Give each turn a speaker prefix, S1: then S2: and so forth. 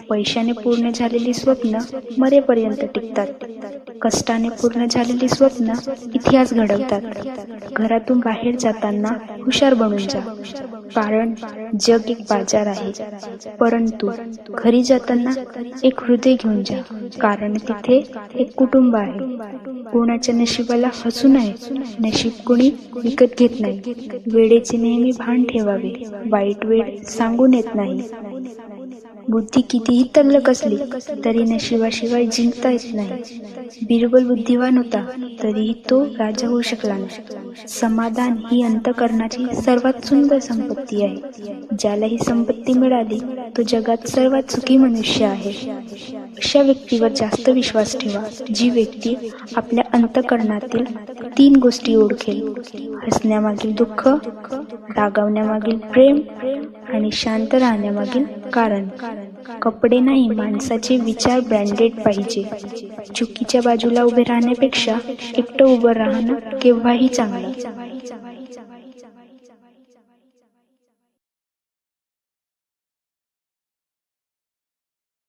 S1: पैशाने पूर्ण झालेली स्वप्न मरेपर्यंत टिकतात. कष्टाने पूर्ण झालेली स्वप्न इतिहास घडवतात. घरातून बाहेर जाताना हुशार बनून जा, कारण जग एक बाजार आहे. परंतु घरी जाताना एक हृदय घेऊन जा, कारण तिथे एक कुटुंब आहे. कोणाच्या नशिबाला हसू नये, नशीब कोणी विकत घेत नाही. वेळेचे नेहमी भान ठेवावे, वाईट वेळ सांगून येत नाही. बुद्धी कितीही तल्लख असली तरी नशिबाशिवाय जिंकता येत नाही. बिरबल बुद्धिवान होता, तरीही तो राजा होऊ शकला नाही. समाधान ही अंतःकरणाची सर्वात सुंदर संपत्ती आहे. ज्याला ही संपत्ती मिळाली तो जगात सर्वात सुखी मनुष्य आहे. अशा व्यक्तीवर जास्त विश्वास ठेवा, जी व्यक्ती आपल्या अंतःकरणातील 3 गोष्टी ओळखेल: हसण्यामागील दुःख, रागावण्यामागील प्रेम आणि शांत राहण्यामागील कारण. कपडे नाही, माणसाचे विचार ब्रँडेड पाहिजे. चुकीच्या बाजूला उभे राहण्यापेक्षा एकटं उभं राहणं केव्हाही चांगलं.